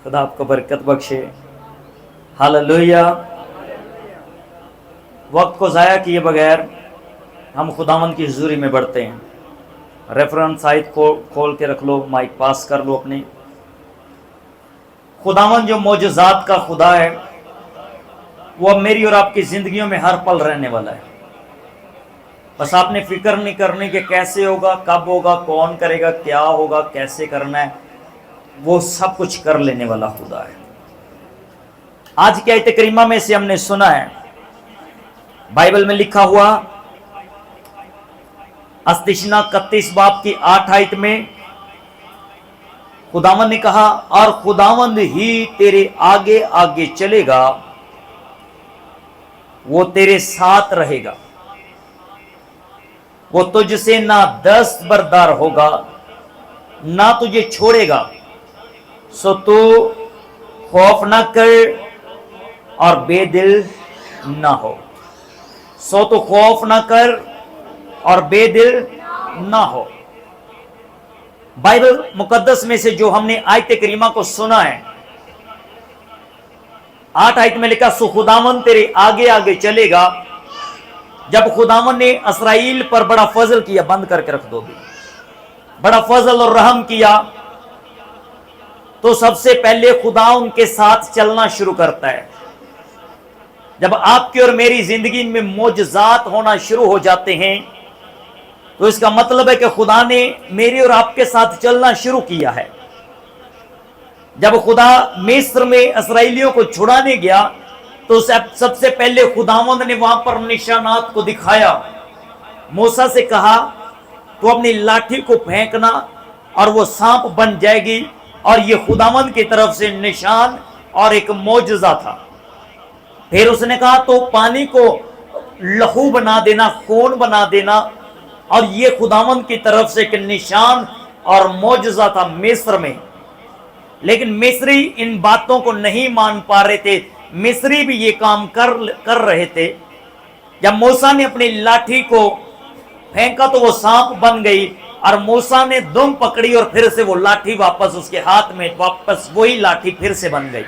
خدا آپ کو برکت بخشے. ہاللویا. وقت کو ضائع کیے بغیر ہم خداوند کی حضوری میں بڑھتے ہیں. ریفرنس آیت کو کھول کے رکھ لو, مائک پاس کر لو اپنے. خداوند جو معجزات کا خدا ہے وہ اب میری اور آپ کی زندگیوں میں ہر پل رہنے والا ہے. بس آپ نے فکر نہیں کرنی کہ کیسے ہوگا, کب ہوگا, کون کرے گا, کیا ہوگا, کیسے کرنا ہے. وہ سب کچھ کر لینے والا خدا ہے. آج کی آیت کریمہ میں سے ہم نے سنا ہے, بائبل میں لکھا ہوا استشنا 31 باب کی 8 آیت میں خداوند نے کہا, اور خداوند ہی تیرے آگے آگے چلے گا, وہ تیرے ساتھ رہے گا, وہ تجھ سے نہ دست بردار ہوگا نہ تجھے چھوڑے گا. سو تو خوف نہ کر اور بے دل نہ ہو. سو تو خوف نہ کر اور بے دل نہ ہو. بائبل مقدس میں سے جو ہم نے آیت کریمہ کو سنا ہے, 8 آیت میں لکھا, سو خداوند تیرے آگے آگے چلے گا. جب خداوند نے اسرائیل پر بڑا فضل کیا, بند کر کے رکھ دو بھی, بڑا فضل اور رحم کیا, تو سب سے پہلے خدا ان کے ساتھ چلنا شروع کرتا ہے. جب آپ کی اور میری زندگی میں معجزات ہونا شروع ہو جاتے ہیں تو اس کا مطلب ہے کہ خدا نے میری اور آپ کے ساتھ چلنا شروع کیا ہے. جب خدا مصر میں اسرائیلیوں کو چھڑانے گیا تو سب سے پہلے خداوند نے وہاں پر نشانات کو دکھایا. موسیٰ سے کہا تو اپنی لاٹھی کو پھینکنا اور وہ سانپ بن جائے گی, اور یہ خداوند کی طرف سے نشان اور ایک معجزہ تھا. پھر اس نے کہا تو پانی کو لہو بنا دینا, خون بنا دینا, اور یہ خداوند کی طرف سے ایک نشان اور معجزہ تھا مصر میں. لیکن مصری ان باتوں کو نہیں مان پا رہے تھے, مصری بھی یہ کام کر رہے تھے. جب موسیٰ نے اپنی لاٹھی کو پھینکا تو وہ سانپ بن گئی, اور موسیٰ نے دم پکڑی اور پھر سے وہ لاٹھی واپس اس کے ہاتھ میں, واپس وہی لاٹھی پھر سے بن گئی.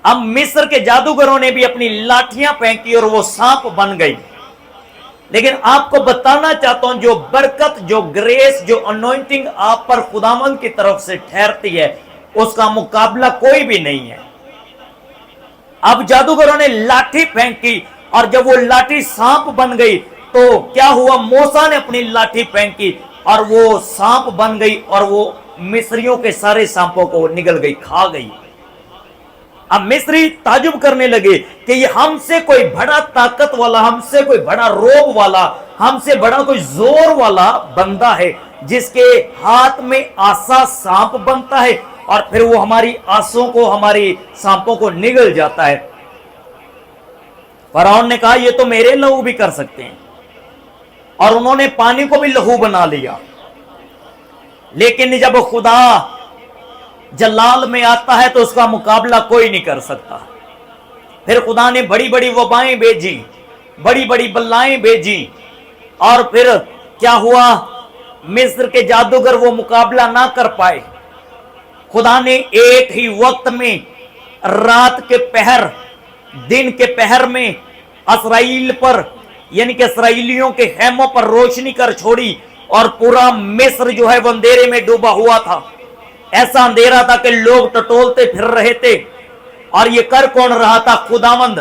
اب مصر کے جادوگروں نے بھی اپنی لاٹھیاں پھینکی اور وہ سانپ بن گئی. لیکن آپ کو بتانا چاہتا ہوں, جو برکت, جو گریس, جو انوائنٹنگ آپ پر خداوند کی طرف سے ٹھہرتی ہے, اس کا مقابلہ کوئی بھی نہیں ہے. اب جادوگروں نے لاٹھی پھینکی, اور جب وہ لاٹھی سانپ بن گئی تو کیا ہوا, موسیٰ نے اپنی لاٹھی پھینکی اور وہ سانپ بن گئی, اور وہ مصریوں کے سارے سانپوں کو نگل گئی, کھا گئی. اب مصری تعجب کرنے لگے کہ یہ ہم سے کوئی بڑا طاقت والا, ہم سے کوئی بڑا روب والا, ہم سے بڑا کوئی زور والا بندہ ہے جس کے ہاتھ میں آسا سانپ بنتا ہے, اور پھر وہ ہماری آسوں کو, ہماری سانپوں کو نگل جاتا ہے. فرعون نے کہا یہ تو میرے لہو بھی کر سکتے ہیں, اور انہوں نے پانی کو بھی لہو بنا لیا. لیکن جب خدا جلال میں آتا ہے تو اس کا مقابلہ کوئی نہیں کر سکتا. پھر خدا نے بڑی بڑی وبائیں بھیجی, بڑی بڑی بلائیں بھیجی, اور پھر کیا ہوا, مصر کے جادوگر وہ مقابلہ نہ کر پائے. خدا نے ایک ہی وقت میں, رات کے پہر, دن کے پہر میں اسرائیل پر, یعنی کہ اسرائیلیوں کے خیموں پر روشنی کر چھوڑی, اور پورا مصر جو ہے وہ اندھیرے میں ڈوبا ہوا تھا. ایسا اندھیرا تھا کہ لوگ ٹٹولتے پھر رہے تھے, اور یہ کر کون رہا تھا, خداوند.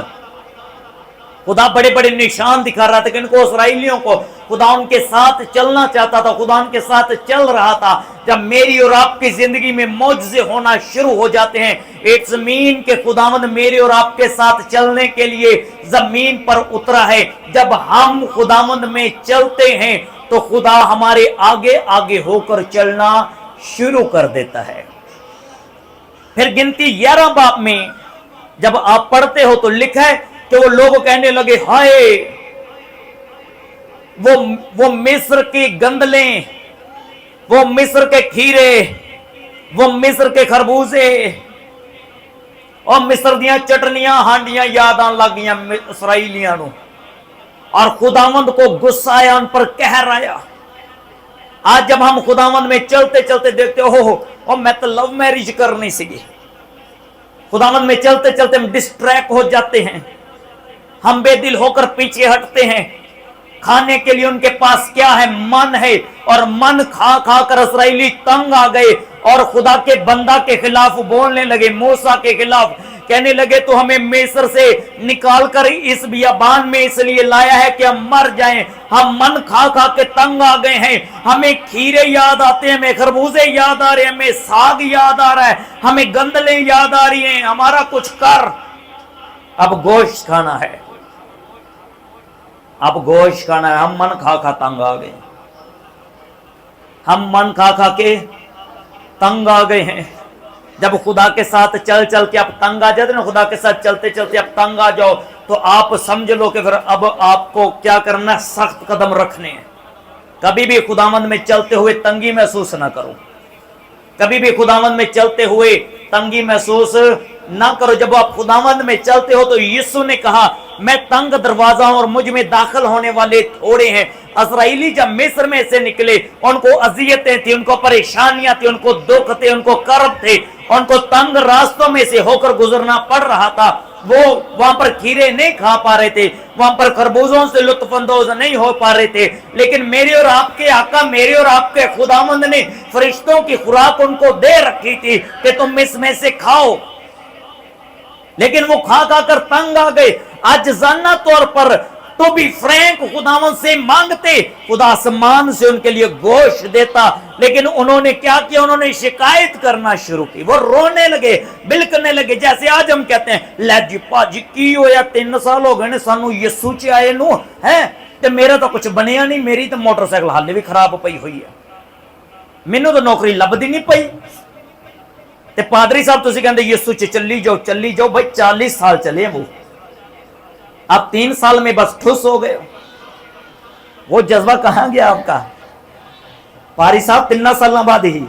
خدا بڑے بڑے نشان دکھا رہا تھا کہ ان کو, اسرائیلیوں کو, خدا ان کے ساتھ چلنا چاہتا تھا, خدا ان کے ساتھ چل رہا تھا. جب میری اور آپ کی زندگی میں معجزے ہونا شروع ہو جاتے ہیں, ایک زمین کے خداوند میرے اور آپ کے ساتھ چلنے کے لیے زمین پر اترا ہے. جب ہم خداوند میں چلتے ہیں تو خدا ہمارے آگے آگے ہو کر چلنا شروع کر دیتا ہے. پھر گنتی 11 باب میں جب آپ پڑھتے ہو تو لکھا ہے کہ وہ لوگ کہنے لگے, ہائے وہ مصر کی گندلیں, وہ مصر کے کھیرے, وہ مصر کے خربوزے, اور مصر دیاں چٹنیاں ہانڈیاں یاد آن لگ گئیاں اسرائیلیاں نو, اور خداوند کو غصہ آیا, ان پر قہر آیا. آج جب ہم خداوند میں چلتے چلتے دیکھتے ہو میں تو لو میرج کرنی سی, खुदावंद में चलते चलते हम डिस्ट्रैक्ट हो जाते हैं, हम बेदिल होकर पीछे हटते हैं। खाने के लिए उनके पास क्या है? मन है, और मन खा खा कर इस्राएली तंग आ गए और खुदा के बंदा के खिलाफ बोलने लगे, मूसा के खिलाफ कहने लगे, तो हमें मिस्र से निकाल कर इस बियाबान में इसलिए लाया है कि हम मर जाएं। हम मन खा खा के तंग आ गए हैं, हमें खीरे याद आते हैं, हमें खरबूजे याद आ रहे हैं, हमें साग याद आ रहा है, हमें गंदलें याद आ रही हैं, हमारा कुछ कर। अब गोश्त खाना है, अब गोश्त खाना है। हम मन खा खा तंग आ गए, हम मन खा खा के तंग आ गए हैं। जब खुदा के साथ चल चल के आप तंग आ जाते ना, खुदा के साथ चलते चलते आप तंग आ जाओ, तो आप समझ लो कि फिर अब आपको क्या करना है, सख्त कदम रखने हैं। कभी भी खुदावंद में चलते हुए तंगी महसूस ना करो, कभी भी खुदावंद में चलते हुए तंगी महसूस ना करो। जब आप खुदावंद में चलते हो तो यीशु ने कहा, मैं तंग दरवाजा हूं और मुझ में दाखिल होने वाले थोड़े हैं। इस्राएली जब मिस्र में से निकले, उनको अजियतें थी, उनको परेशानियां थी, उनको दुख थे, उनको कर्ब थे, उनको तंग रास्तों में से होकर गुजरना पड़ रहा था। वो वहां पर खीरे नहीं खा पा रहे थे, वहां पर खरबूजों से लुत्फ अंदोज नहीं हो पा रहे थे, लेकिन मेरे और आपके आका, मेरे और आपके खुदावंद ने फरिश्तों की खुराक उनको दे रखी थी कि तुम इसमें से खाओ। लेकिन वो खा खा कर तंग आ गए। आज जाना तौर पर तो भी फ्रैंक खुदावंद से मांगते, खुदा आसमान से उनके लिए गोश्त देता, लेकिन उन्होंने क्या किया? उन्होंने शिकायत करना शुरू की, वो रोने लगे, बिलकने लगे। जैसे आज हम कहते हैं, लै जी भाजी की होया, 3 साल हो गए ने सानू यीशु च आए नू है, ते मेरा तो कुछ बनिया नहीं, मेरी तो मोटरसाइकिल हाले भी खराब पई हुई है, मैनू तो नौकरी लभदी नहीं पई। ते पादरी साहब तुसी कहंदे यीशु च चली जाओ। भाई 40 साल चले वो, आप 3 साल में बस ठुस हो गए। वो जज्बा कहां गया आपका? पारी साहब 3 साल बाद ही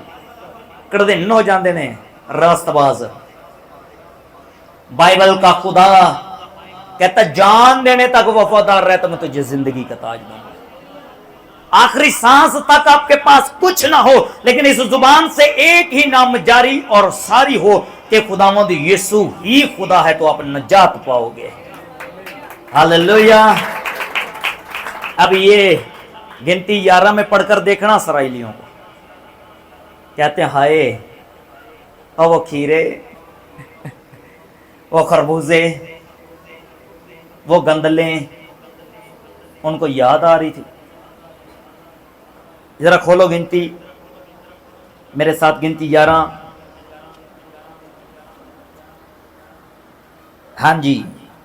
कड़दिन हो जाते ने रास्तबाज। बाइबल का खुदा कहता जान देने तक वफादार रहे तो मैं तुझे जिंदगी का ताज दूंगा। आखिरी सांस तक आपके पास कुछ ना हो, लेकिन इस जुबान से एक ही नाम जारी और सारी हो कि खुदावंद यीशु ही खुदा है, तो आप नजात पाओगे। हालेलुया। अब ये गिनती 11 में पढ़कर देखना इसराइलियों को, कहते हैं हाय, और वो खीरे, वो खरबूजे, वो गंदलें उनको याद आ रही थी। जरा खोलो गिनती मेरे साथ, गिनती 11। हाँ जी,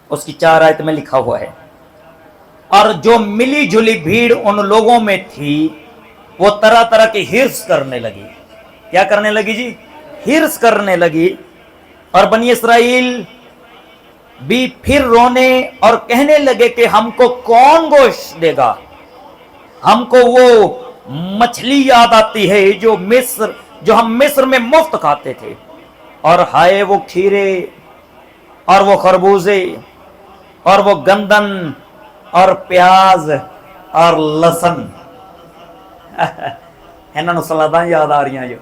उसकी 4 आयत में लिखा हुआ है, और जो मिली जुली भीड़ उन लोगों में थी वो तरह तरह की हिर्स करने लगी। क्या करने लगी जी? हिर्स करने लगी। और बनी इस्राएल भी फिर रोने और कहने लगे कि हमको कौन गोश्त देगा? हमको वो मछली याद आती है जो हम मिस्र में मुफ्त खाते थे, और हाय वो खीरे और वो खरबूजे और वो गंदन और प्याज और लसन। इन्होंने सलादा याद आ रही जो।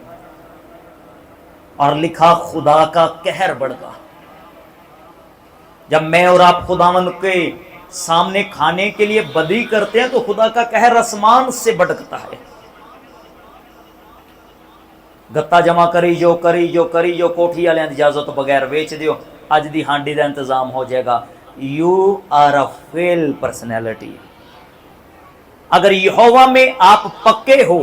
और लिखा खुदा का कहर बढ़ता। जब मैं और आप खुदावंद के सामने खाने के लिए बदी करते हैं तो खुदा का कहर आसमान से भड़कता है। गत्ता जमा करी जो कोठी वाले इजाजत तो बगैर बेच दियो, अज दी हांडी का इंतजाम हो जाएगा। You are a fail personality. अगर यहोवा में आप पक्के हो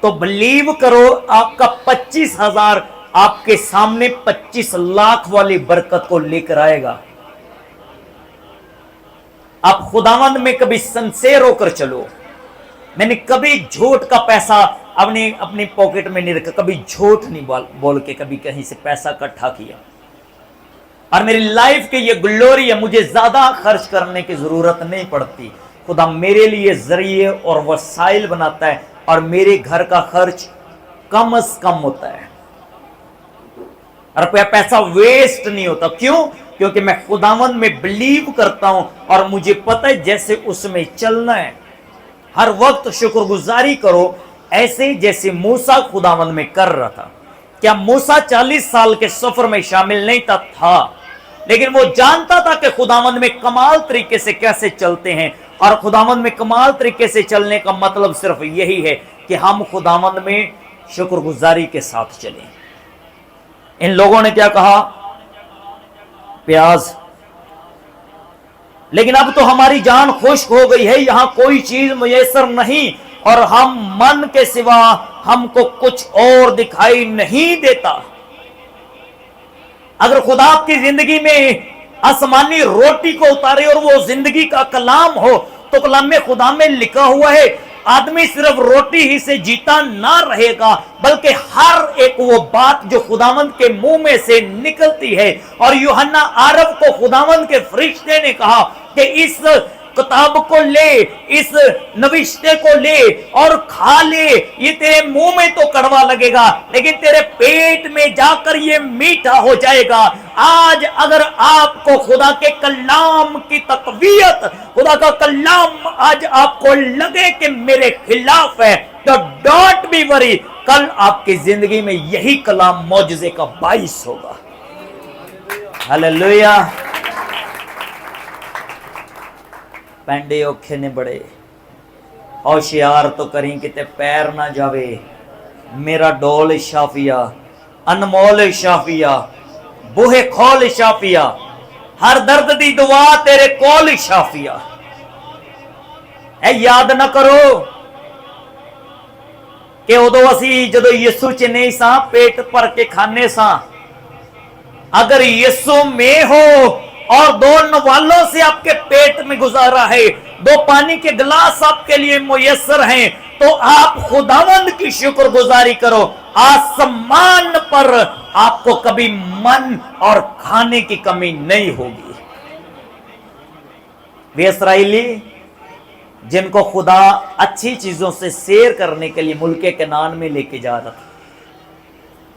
तो बिलीव करो, आपका 25,000 आपके सामने 25 लाख वाली बरकत को लेकर आएगा। आप खुदावंद में कभी सिंसेर होकर चलो। मैंने कभी झूठ का पैसा अपनी पॉकेट में नहीं रखा, कभी झूठ नहीं बोल के कभी कहीं से पैसा इकट्ठा किया। और मेरी लाइफ की ये ग्लोरी है, मुझे ज्यादा खर्च करने की जरूरत नहीं पड़ती। खुदा मेरे लिए जरिए और वसाइल बनाता है, और मेरे घर का खर्च कम से कम होता है, रुपया पैसा वेस्ट नहीं होता। क्यों? क्योंकि मैं खुदावंद में बिलीव करता हूं और मुझे पता है जैसे उसमें चलना है। हर वक्त शुक्रगुजारी करो, ऐसे जैसे मूसा खुदावंद में कर रहा था। क्या मूसा 40 साल के सफर में शामिल नहीं था, लेकिन वो जानता था कि खुदावंद में कमाल तरीके से कैसे चलते हैं, और खुदावंद में कमाल तरीके से चलने का मतलब सिर्फ यही है कि हम खुदावंद में शुक्रगुजारी के साथ चलें। इन लोगों ने क्या कहा? प्याज। लेकिन अब तो हमारी जान खुश्क हो गई है, यहां कोई चीज मुयस्सर नहीं, और हम मन के सिवा हमको कुछ और दिखाई नहीं देता। अगर खुदा आपकी जिंदगी में आसमानी रोटी को उतारे और वो जिंदगी का कलाम हो, तो कलाम में खुदा में लिखा हुआ है आदमी सिर्फ रोटी ही से जीता ना रहेगा, बल्कि हर एक वो बात जो खुदावंद के मुंह में से निकलती है। और यूहन्ना आरब को खुदावंद के फरिश्ते ने कहा कि इस किताब को ले, इस नविश्ते को ले और खा ले, ये तेरे मुंह में तो कड़वा लगेगा, लेकिन तेरे पेट में जाकर ये मीठा हो जाएगा। आज अगर आपको खुदा के कलाम की तकवीयत, खुदा का कलाम आज आपको लगे कि मेरे खिलाफ है, तो डोंट बी वरी, कल आपकी जिंदगी में यही कलाम मौजज़े का बाइस होगा। हालेलुया। पैंडे औखे ने बड़े, होशियार तो करी किते पैर ना जावे, मेरा डोल शाफिया, अनमोल शाफिया, बूहे खोल शाफिया, हर दर्द दी दुआ तेरे कोल शाफिया। ऐ याद ना करो कि उदो असी जदों यीशु च नहीं सा पेट भर के खाने सा, अगर यीशु में हो और 2 नवालों से आपके पेट में गुजारा है, 2 पानी के गिलास आपके लिए मुयस्सर हैं, तो आप खुदावंद की शुक्रगुजारी करो। आसमान पर आपको कभी मन और खाने की कमी नहीं होगी। वे इस्राएली जिनको खुदा अच्छी चीजों से सैर करने के लिए मुल्के कनान में लेके जा रहा था,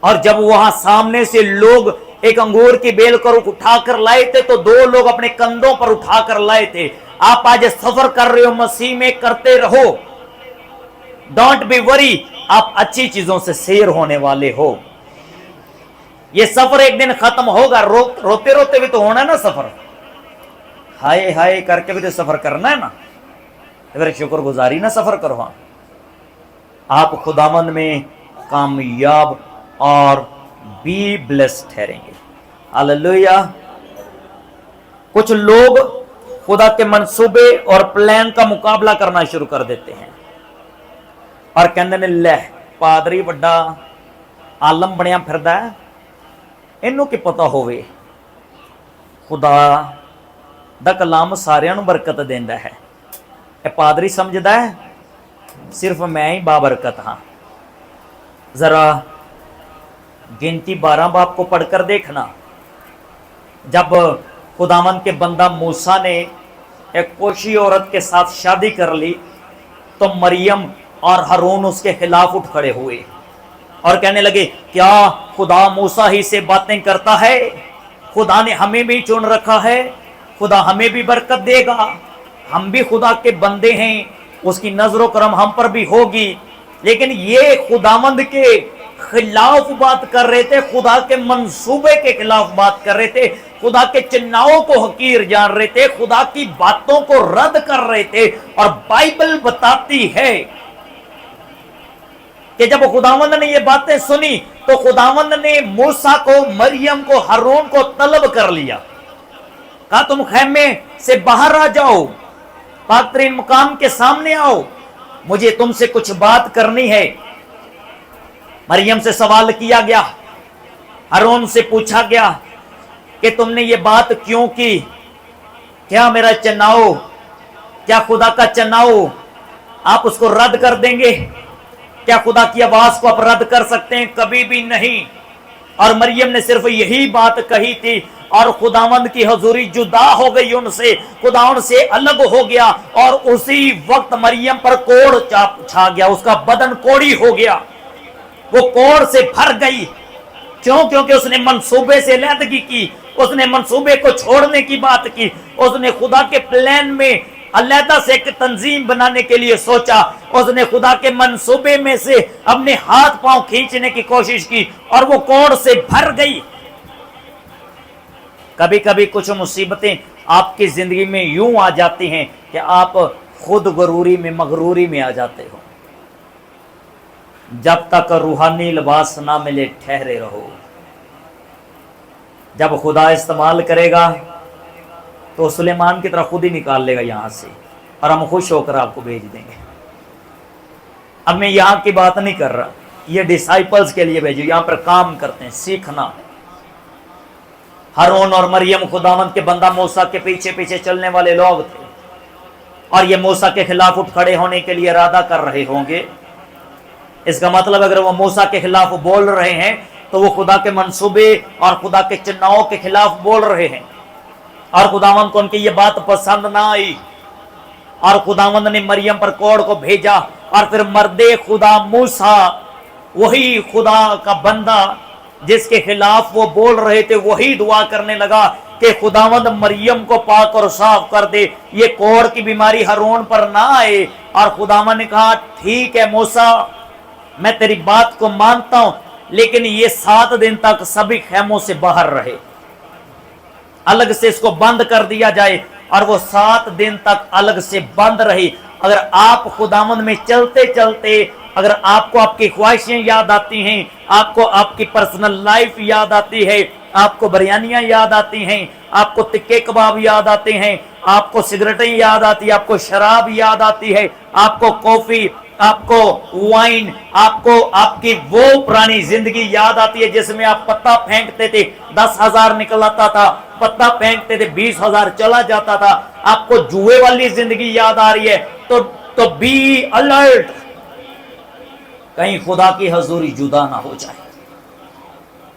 और जब वहां सामने से लोग एक अंगूर की बेल को उठाकर लाए थे, तो 2 लोग अपने कंधों पर उठाकर लाए थे। आप आज सफर कर रहे हो, मसीह में करते रहो, डोंट बी वरी, आप अच्छी चीजों से सैर होने वाले हो। ये सफर एक दिन खत्म होगा, रोते रोते भी तो होना है ना सफर, हाय हाय करके भी तो सफर करना है ना, फिर शुक्रगुजारी ना सफर करो। आप खुदावंद में कामयाब और बी ब्लेस्ड ठहरेंगे। हालेलुया। कुछ लोग खुदा के मंसूबे और प्लान का मुकाबला करना शुरू कर देते हैं और कहते ने ले पादरी बड़ा आलम बनया फिरदा है, इनू की पता होवे खुदा दा कलाम सारियां नू बरकत देंदा है, ए पादरी समझदा है सिर्फ मैं ही बाबरकत हाँ। जरा गिनती 12 बाब को पढ़कर देखना, जब खुदावंद के बंदा मूसा ने एक कोशी औरत के साथ शादी कर ली, तो मरियम और हारून उसके खिलाफ उठ खड़े हुए और कहने लगे क्या खुदा मूसा ही से बातें करता है? खुदा ने हमें भी चुन रखा है, खुदा हमें भी बरकत देगा, हम भी खुदा के बंदे हैं, उसकी नजरो करम हम पर भी होगी। लेकिन ये खुदावंद के खिलाफ बात कर रहे थे, खुदा के मंसूबे के खिलाफ बात कर रहे थे, खुदा के चिन्हों को हकीर जान रहे थे, खुदा की बातों को रद्द कर रहे थे। और बाइबल बताती है कि जब खुदावंद ने ये बातें सुनी, तो खुदावंद ने मूसा को, मरियम को, हारून को तलब कर लिया, कहा तुम खैमे से बाहर आ जाओ, पाक तरीन मुकाम के सामने आओ, मुझे तुमसे कुछ बात करनी है। मरियम से सवाल किया गया, हारून से पूछा गया कि तुमने ये बात क्यों की? क्या मेरा चुनाव, क्या खुदा का चुनाव आप उसको रद्द कर देंगे? क्या खुदा की आवाज को आप रद्द कर सकते हैं? कभी भी नहीं। और मरियम ने सिर्फ यही बात कही थी और खुदावंद की हजूरी जुदा हो गई उनसे, खुदा उनसे अलग हो गया और उसी वक्त मरियम पर कोढ़ छा गया, उसका बदन कोड़ी हो गया, वो कोढ़ से भर गई। क्यों? क्योंकि उसने मंसूबे से अलहदगी की, उसने मंसूबे को छोड़ने की बात की, उसने खुदा के प्लान में अलहदा से एक तंजीम बनाने के लिए सोचा, उसने खुदा के मंसूबे में से अपने हाथ पांव खींचने की कोशिश की और वो कोड़ से भर गई। कभी कभी कुछ मुसीबतें आपकी जिंदगी में यूं आ जाती हैं कि आप खुद गरूरी में मगरूरी में आ जाते हो। जब तक रूहानी लिबास ना मिले ठहरे रहो। जब खुदा इस्तेमाल करेगा तो सुलेमान की तरह खुद ही निकाल लेगा यहां से, और हम खुश होकर आपको भेज देंगे। अब मैं यहां की बात नहीं कर रहा, ये डिसाइपल्स के लिए भेजो, यहां पर काम करते हैं, सीखना है। हारून और मरियम खुदावंद के बंदा मूसा के पीछे पीछे चलने वाले लोग थे, और ये मूसा के खिलाफ उठ खड़े होने के लिए इरादा कर रहे होंगे। इसका मतलब अगर वो मूसा के खिलाफ बोल रहे हैं तो वो खुदा के मंसूबे और खुदा के चुनाव के खिलाफ बोल रहे हैं, और खुदावंद को उनकी ये बात पसंद ना आई, और खुदावंद ने मरियम पर कोड़ को भेजा। और फिर मर्दे खुदा मूसा, वही खुदा का बंदा जिसके खिलाफ वो बोल रहे थे, वही दुआ करने लगा कि खुदावंद मरियम को पाक और साफ कर दे, ये कोड़ की बीमारी हारून पर ना आए। और खुदावंद ने कहा ठीक है मूसा, मैं तेरी बात को मानता हूं, लेकिन ये 7 दिन तक सभी खेमों से बाहर रहे, अलग से इसको बंद कर दिया जाए। और वो 7 दिन तक अलग से बंद रही। अगर आप खुदावंद में चलते चलते, अगर आपको आपकी ख्वाहिशें याद आती हैं, आपको आपकी पर्सनल लाइफ याद आती है, आपको बिरयानियां याद आती हैं, आपको तिक्के कबाब याद आते हैं, आपको सिगरेटें याद आती है, आपको शराब याद आती है, आपको कॉफी, आपको वाइन, आपको आपकी वो पुरानी जिंदगी याद आती है जिसमें आप पत्ता फेंकते थे, 10,000 निकल आता था, पत्ता फेंकते थे 20,000 चला जाता था, आपको जुए वाली जिंदगी याद आ रही है, तो बी अलर्ट, कहीं खुदा की हजूरी जुदा ना हो जाए,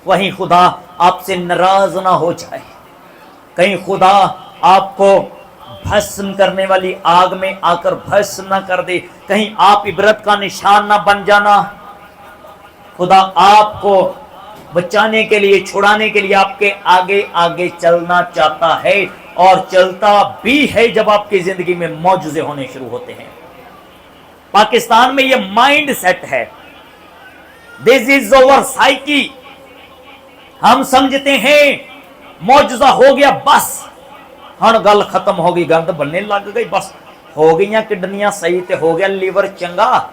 वहीं खुदा आपसे नाराज ना हो जाए, कहीं खुदा आपको भस्म करने वाली आग में आकर भस्म ना कर दे, कहीं आप इबरत का निशान ना बन जाना। खुदा आपको बचाने के लिए, छुड़ाने के लिए आपके आगे आगे चलना चाहता है, और चलता भी है जब आपकी जिंदगी में मौजूज़े होने शुरू होते हैं। पाकिस्तान में ये माइंड सेट है, दिस इज ओवर साइकी। हम समझते हैं मौजूदा हो गया, बस हण गल खत्म हो गई, गंद बनने लग गई, बस हो गई किडनियां सही, ते हो गया लीवर चंगा,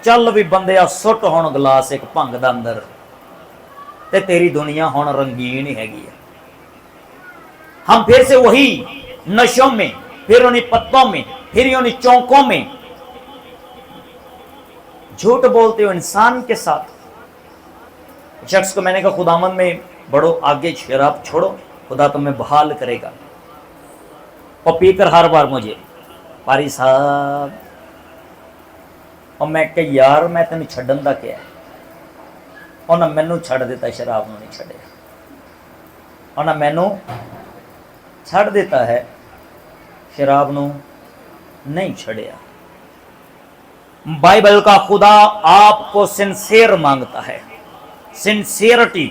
चल भी बंदे सुट हुण गिलास एक भंग दा अंदर, ते तेरी दुनिया हुण रंगीन ही हैगी है। हम फिर से वही नशों में, फिर उन्हीं पत्तों में, फिर उन्हीं चौकों में झूठ बोलते हो इंसान के साथ। शख्स को मैंने कहा खुदावंद में बढ़ो, आगे शराब छोड़ो, खुदा तुम्हें बहाल करेगा। और पीकर हर बार मुझे पारी साहब, और मैं कह यार मैं तेन छड्डन दा क्या है, उन्हें मैनू छड़ दिता, शराब नूं नहीं छड़िया, उन्हें मैनू छड़ दिता है, शराब नूं नहीं छड़िया। बाइबल का खुदा आपको सिंसियर मांगता है, सिंसियरिटी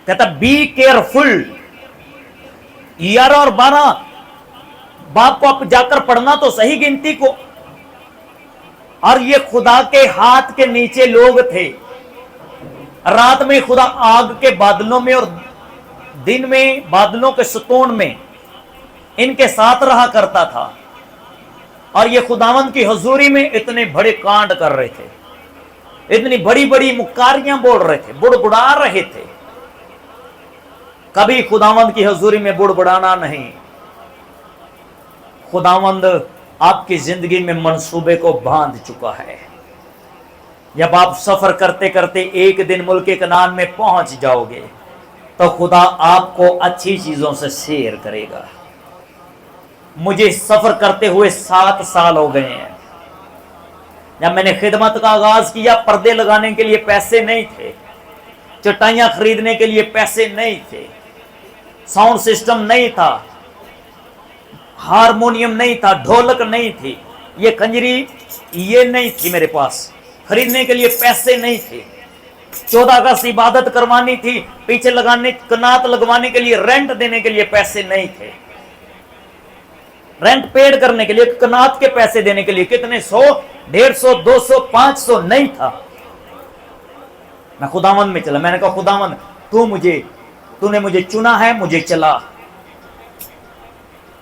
कहता बी केयरफुल। 11 और 12 बाप को आप जाकर पढ़ना तो सही गिनती को। और ये खुदा के हाथ के नीचे लोग थे, रात में खुदा आग के बादलों में और दिन में बादलों के सतून में इनके साथ रहा करता था, और ये खुदावंद की हजूरी में इतने बड़े कांड कर रहे थे, इतनी बड़ी बड़ी मुकारियां बोल रहे थे, बुड़बुड़ा रहे थे। कभी खुदावंद की हजूरी में बुड़बुड़ाना नहीं। खुदावंद आपकी जिंदगी में मंसूबे को बांध चुका है। जब आप सफर करते करते एक दिन मुल्क कनान में पहुंच जाओगे तो खुदा आपको अच्छी चीजों से शेयर करेगा। मुझे सफर करते हुए 7 साल हो गए हैं। जब मैंने खिदमत का आगाज किया, पर्दे लगाने के लिए पैसे नहीं थे, चटाइयां खरीदने के लिए पैसे नहीं थे, साउंड सिस्टम नहीं था, हारमोनियम नहीं था, ढोलक नहीं थी, ये कंजरी ये नहीं थी मेरे पास, खरीदने के लिए पैसे नहीं थे। 14 अगस्त इबादत करवानी थी, पीछे लगाने कनात लगवाने के लिए, रेंट देने के लिए पैसे नहीं थे। रेंट पेड करने के लिए, कनात के पैसे देने के लिए कितने 100, 150, 200, 500 नहीं था। मैं खुदावंद में चला, मैंने कहा खुदावंद तूने मुझे चुना है, मुझे चला।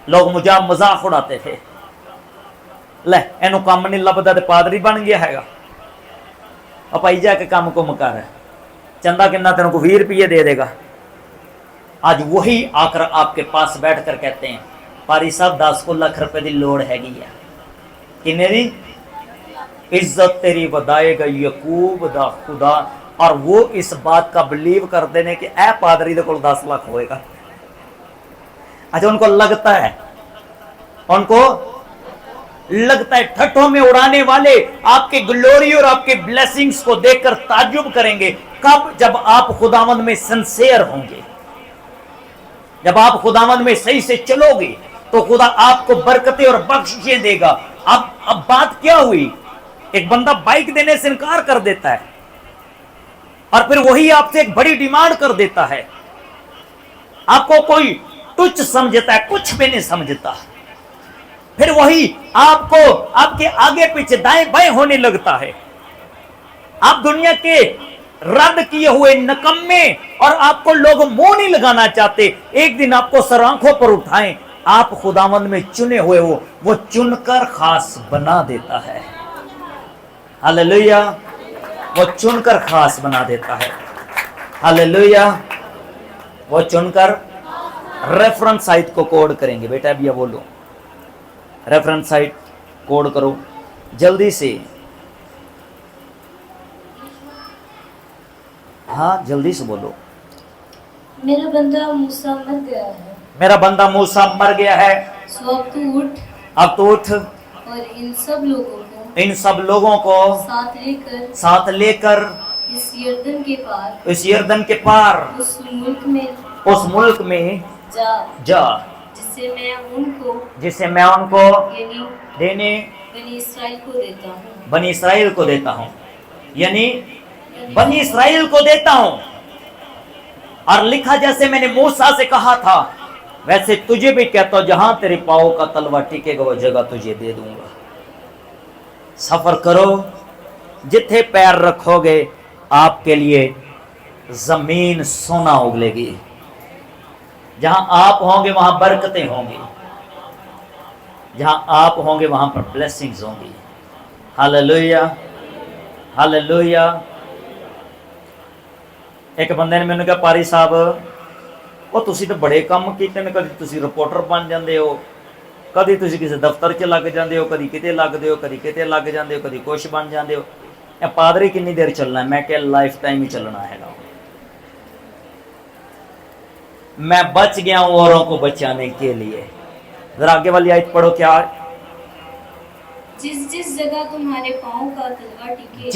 लोग मुझे मजाक उड़ाते थे, ले एनू काम नहीं लभदा ते पादरी बन गया हैगा, अब भाई जाके काम कुम कर, चंदा किन्ना तेन को 20 रुपये दे देगा। आज वही आकर आपके पास बैठ कर कहते हैं पारी साहब 10 लाख रुपए की लोड़ हैगी है, किन्ने दी? इज्जत तेरी वधाएगा यकूब दा खुदा। और वो इस बात का बिलीव करते हैं कि ए पादरी दे कोल 10 लाख होएगा। अच्छा उनको लगता है ठट्ठों में उड़ाने वाले आपके ग्लोरी और आपके ब्लेसिंग्स को देखकर ताज्जुब करेंगे। कब? जब आप खुदावंद में सिंसियर होंगे, जब आप खुदावंद में सही से चलोगे तो खुदा आपको बरकतें और बख्शिशें देगा। अब बात क्या हुई? एक बंदा बाइक देने से इनकार कर देता है और फिर वही आपसे एक बड़ी डिमांड कर देता है। आपको कोई तुच्छ समझता है, कुछ भी नहीं समझता, फिर वही आपको आपके आगे पीछे दाएं बाएं होने लगता है। आप दुनिया के रद्द किए हुए नकम्मे और आपको लोग मुंह नहीं लगाना चाहते, एक दिन आपको सर आंखों पर उठाएं, आप खुदावंद में चुने हुए हो, वो चुनकर खास बना देता है। हालेलुया, वो चुनकर खास बना देता है। हालेलुया, वो चुनकर। रेफरेंस साइट को कोड करेंगे बेटा, अब ये बोलो, रेफरेंस साइट कोड करो जल्दी से, हाँ जल्दी से बोलो। मेरा बंदा मूसा मर गया है, मेरा बंदा मूसा मर गया है, सो अब तू उठ, अब तो उठ और इन सब लोगों को साथ लेकर इस यरदन के पार उस मुल्क में जा जिसे मैं उनको देने बनी इसराइल को देता हूँ, यानी बनी इसराइल को देता हूँ। और लिखा जैसे मैंने मूसा से कहा था वैसे तुझे भी कहता हूं, जहां तेरे पांव का तलवा टिकेगा वो जगह तुझे दे दूंगा। सफर करो, जिथे पैर रखोगे आपके लिए जमीन सोना उगलेगी। जहां आप होंगे वहां बरकतें होंगी, जहां आप होंगे वहां पर ब्लेसिंग्स होंगी। Hallelujah, hallelujah. एक बंदे ने मैंने कहा पारी साहब वो तुसी तो बड़े काम कीते ने, कभी तुसी रिपोर्टर बन जाते हो, कभी तुसी किसी दफ्तर च लग जाते हो, कभी किते लगते हो, कभी किते लग जाते हो, कभी कुछ बन जाते हो। पादरी कितनी देर चलना है? मैं क्या लाइफ टाइम ही चलना है। मैं बच गया हूं औरों को बचाने के लिए। जरा आगे वाली आयत पढ़ो, क्या? जिस जिस जगह तुम्हारे पांव का तलवा टिकेगा,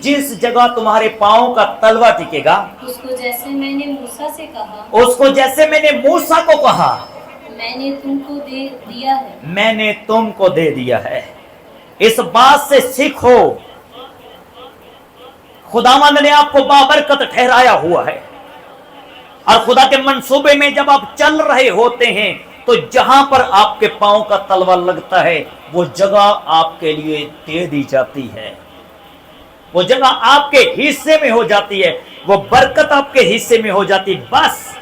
जिस जगह तुम्हारे पांव का तलवा टिकेगा, उसको जैसे मैंने मूसा से कहा, उसको जैसे मैंने मूसा को कहा, मैंने तुमको दे दिया है, मैंने तुमको दे दिया है। इस बात से सीखो, खुदावंद ने आपको बाबरकत ठहराया हुआ है। और खुदा के मंसूबे में जब आप चल रहे होते हैं तो जहां पर आपके पांव का तलवा लगता है वो जगह आपके लिए दे दी जाती है, वो जगह आपके हिस्से में हो जाती है, वो बरकत आपके हिस्से में हो जाती है। बस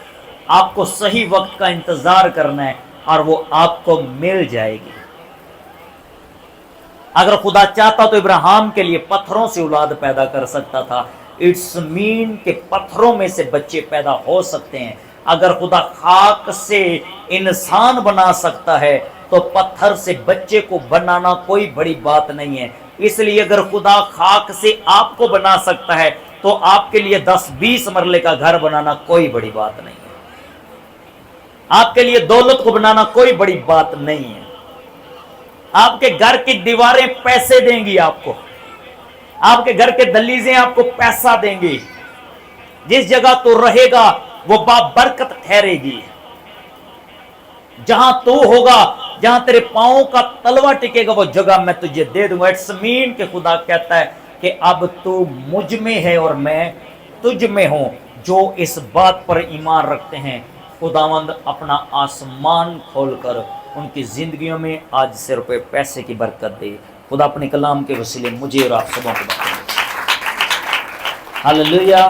आपको सही वक्त का इंतजार करना है और वो आपको मिल जाएगी। अगर खुदा चाहता तो इब्राहिम के लिए पत्थरों से औलाद पैदा कर सकता था। इट्स मीन के पत्थरों में से बच्चे पैदा हो सकते हैं। अगर खुदा खाक से इंसान बना सकता है तो पत्थर से बच्चे को बनाना कोई बड़ी बात नहीं है। इसलिए अगर खुदा खाक से आपको बना सकता है तो आपके लिए 10-20 मरले का घर बनाना कोई बड़ी बात नहीं है। आपके लिए दौलत को बनाना कोई बड़ी बात नहीं है। आपके घर की दीवारें पैसे देंगी आपको, आपके घर के दलीजें आपको पैसा देंगी। जिस जगह तू रहेगा वो बाबरकत ठहरेगी। जहां तू होगा, जहां तेरे पांव का तलवा टिकेगा वो जगह मैं तुझे दे दूंगा। इट्स मीन के खुदा कहता है कि अब तू मुझ में है और मैं तुझ में हूं। जो इस बात पर ईमान रखते हैं खुदावंद अपना आसमान खोलकर ان کی زندگیوں میں آج سے روپے پیسے کی برکت دے. خدا اپنے کلام کے وسیلے مجھے اور آپ سبوں کو برکت دے. ہاللویا.